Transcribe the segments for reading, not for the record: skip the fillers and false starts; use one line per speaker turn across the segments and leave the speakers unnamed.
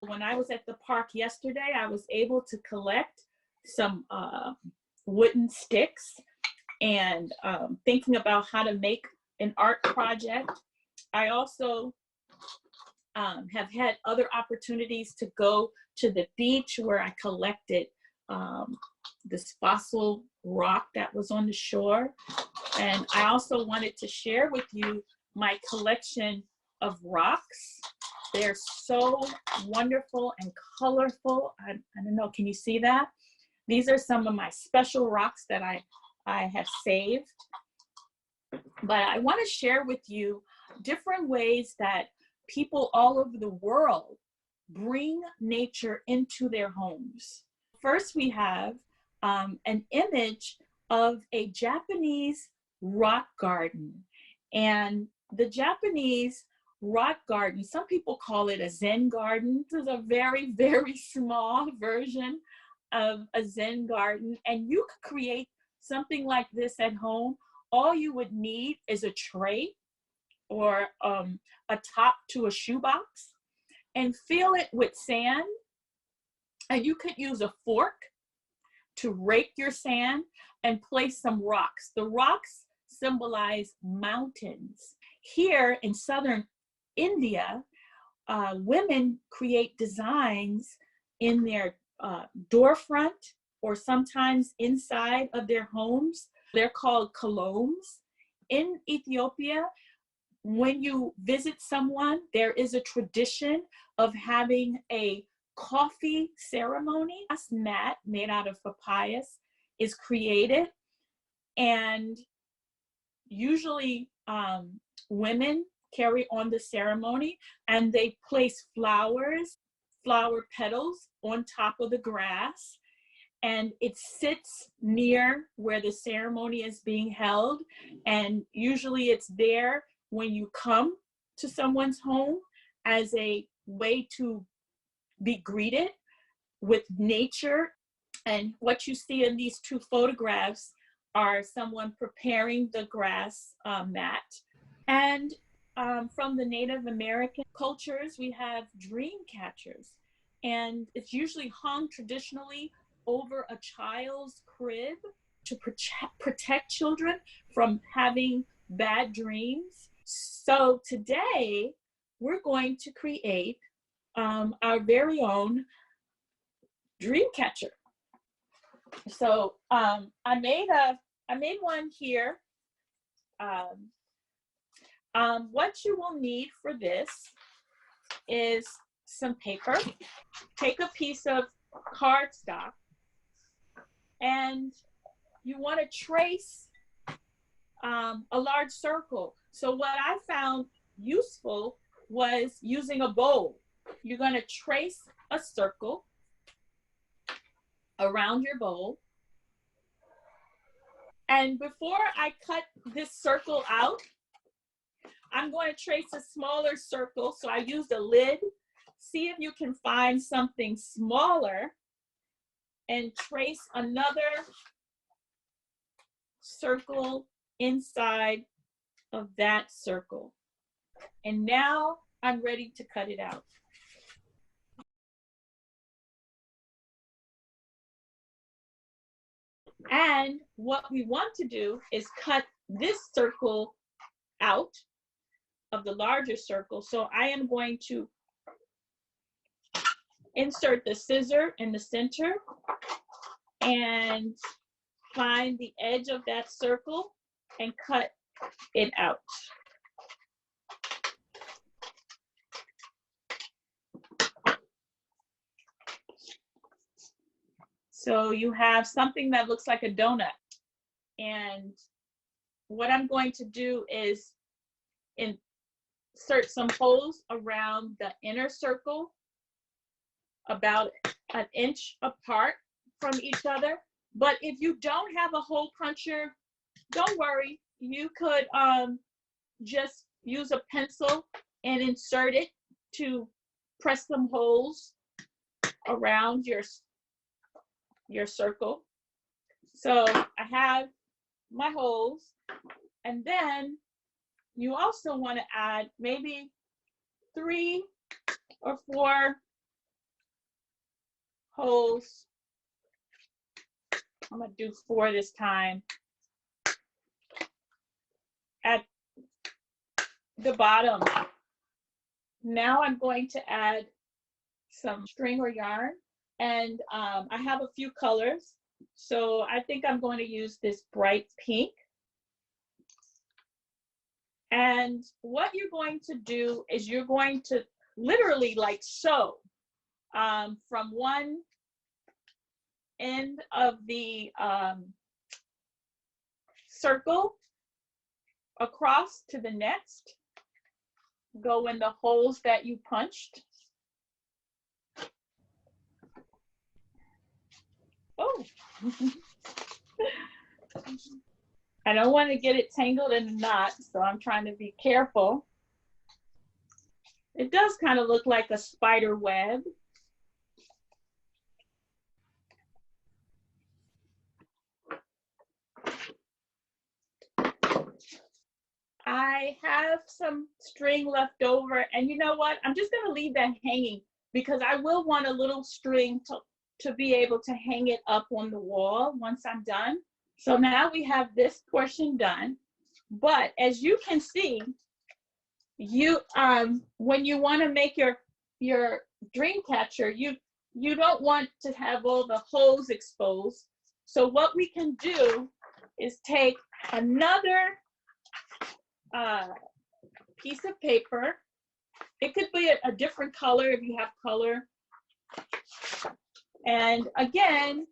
When I was at the park yesterday, I was able to collect some wooden sticks and thinking about how to make an art project. I also have had other opportunities to go to the beach where I collected this fossil rock that was on the shore. And I also wanted to share with you my collection of rocks. They're so wonderful and colorful. I don't know, can you see that? These are some of my special rocks that I have saved. But I want to share with you different ways that people all over the world bring nature into their homes. First, we have an image of a Japanese rock garden. And the Japanese rock garden, some people call it a Zen garden. This is a very, very small version of a Zen garden. And you could create something like this at home. All you would need is a tray or a top to a shoebox and fill it with sand. And you could use a fork to rake your sand and place some rocks. The rocks symbolize mountains. Here in southern India, women create designs in their door front or sometimes inside of their homes. They're called colognes. In Ethiopia, when you visit someone, there is a tradition of having a coffee ceremony. A mat made out of papayas is created, and usually women carry on the ceremony and they place flower petals on top of the grass, and it sits near where the ceremony is being held. And usually it's there when you come to someone's home as a way to be greeted with nature. And what you see in these two photographs are someone preparing the grass mat. And from the Native American cultures, we have dream catchers. And it's usually hung traditionally over a child's crib to protect children from having bad dreams. So today, we're going to create our very own dream catcher. So I made one here. What you will need for this is some paper. Take a piece of cardstock, and you want to trace a large circle. So what I found useful was using a bowl. You're going to trace a circle around your bowl. And before I cut this circle out, I'm going to trace a smaller circle. So I used a lid. See if you can find something smaller and trace another circle inside of that circle. And now I'm ready to cut it out. And what we want to do is cut this circle out of the larger circle. So I am going to insert the scissor in the center and find the edge of that circle and cut it out. So you have something that looks like a donut. And what I'm going to do is insert some holes around the inner circle, about an inch apart from each other. But if you don't have a hole puncher, don't worry. You could just use a pencil and insert it to press some holes around your circle. So I have my holes, and then you also want to add maybe 3 or 4 holes. I'm gonna do 4 this time at the bottom. Now I'm going to add some string or yarn, and I have a few colors. So I think I'm going to use this bright pink. And what you're going to do is you're going to literally like sew from one end of the circle across to the next. Go in the holes that you punched. Oh. I don't want to get it tangled in a knot, so I'm trying to be careful. It does kind of look like a spider web. I have some string left over, and you know what? I'm just going to leave that hanging because I will want a little string to be able to hang it up on the wall once I'm done. So now we have this portion done. But as you can see, you when you want to make your dream catcher, you don't want to have all the holes exposed. So what we can do is take another piece of paper. It could be a different color if you have color. And again,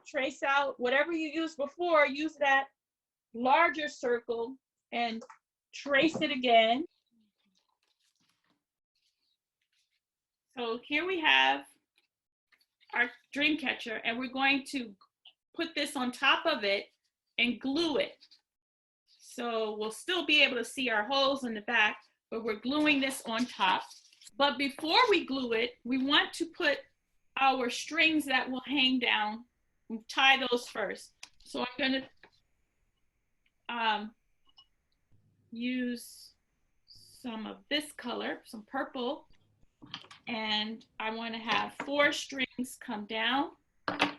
trace out whatever you used before, use that larger circle and trace it again. So here we have our dream catcher, and we're going to put this on top of it and glue it. So we'll still be able to see our holes in the back, but we're gluing this on top. But before we glue it, we want to put our strings that will hang down and tie those first. So I'm going to use some of this color, some purple, and I want to have 4 strings come down. I'm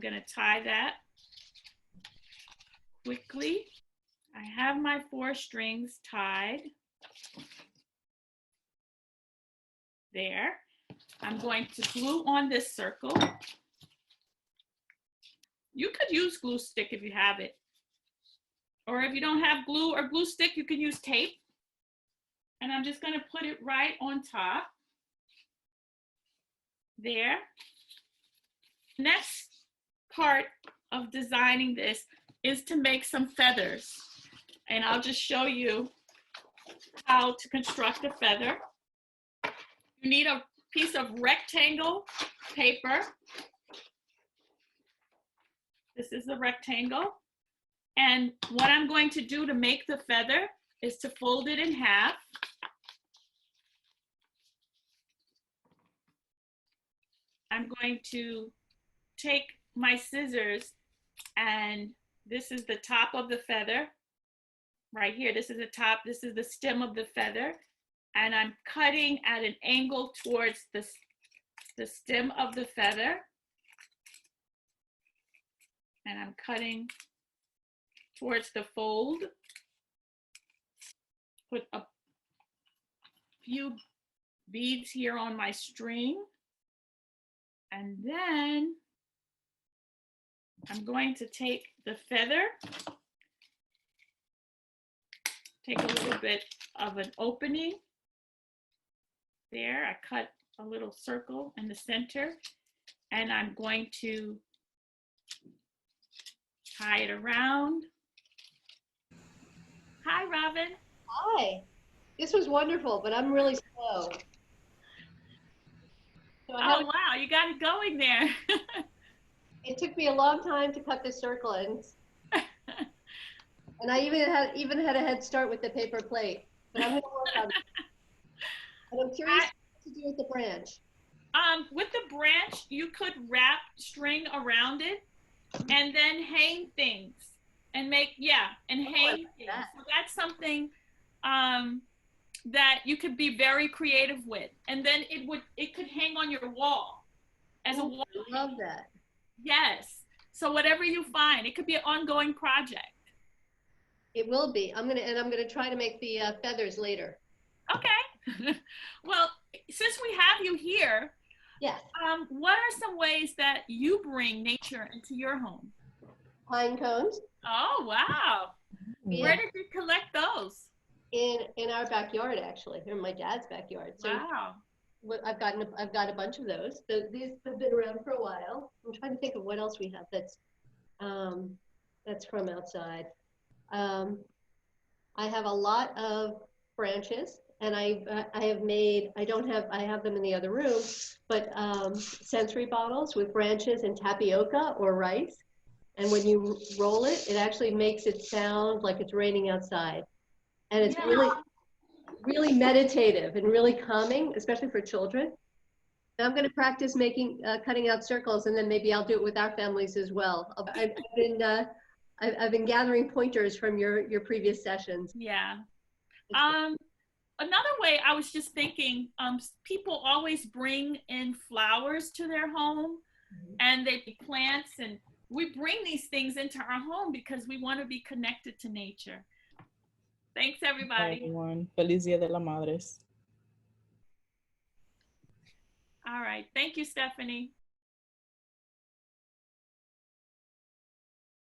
going to tie that quickly. I have my 4 strings tied. There. I'm going to glue on this circle. You could use glue stick if you have it. Or if you don't have glue or glue stick, you can use tape. And I'm just going to put it right on top. There. Next part of designing this is to make some feathers. And I'll just show you how to construct a feather. You need a piece of rectangle paper. This is the rectangle. And what I'm going to do to make the feather is to fold it in half. I'm going to take my scissors, and this is the top of the feather. Right here, this is the top, this is the stem of the feather. And I'm cutting at an angle towards the stem of the feather. And I'm cutting towards the fold. Put a few beads here on my string. And then I'm going to take the feather, take a little bit of an opening. There, I cut a little circle in the center, and I'm going to tie it around. Hi, Robin.
Hi. This was wonderful, but I'm really slow. So
Oh, wow, you got it going there.
It took me a long time to cut this circle, and I even had a head start with the paper plate. But I'm going to work on it. But I'm curious what to do with the branch.
With the branch, you could wrap string around it and then hang things and make, hang things. So that's something that you could be very creative with, and then it could hang on your wall as a wall.
I love that.
Yes. So whatever you find, it could be an ongoing project.
It will be. I'm gonna try to make the feathers later.
Okay. Well, since we have you here,
Yes.
what are some ways that you bring nature into your home?
Pine cones.
Oh, wow.
Yeah.
Where did you collect those?
In our backyard, actually, in my dad's backyard. So
Wow.
I've got a bunch of those. These have been around for a while. I'm trying to think of what else we have that's from outside. I have a lot of branches, and I have made, I have them in the other room, but sensory bottles with branches and tapioca or rice. And when you roll it, it actually makes it sound like it's raining outside. And it's really, really meditative and really calming, especially for children. And I'm going to practice cutting out circles, and then maybe I'll do it with our families as well. I've been gathering pointers from your previous sessions.
Yeah. Another way I was just thinking, people always bring in flowers to their home, and they plants, and we bring these things into our home because we want to be connected to nature. Thanks, everybody.
Everyone. Feliz Dia de las Madres.
All right. Thank you, Stephanie.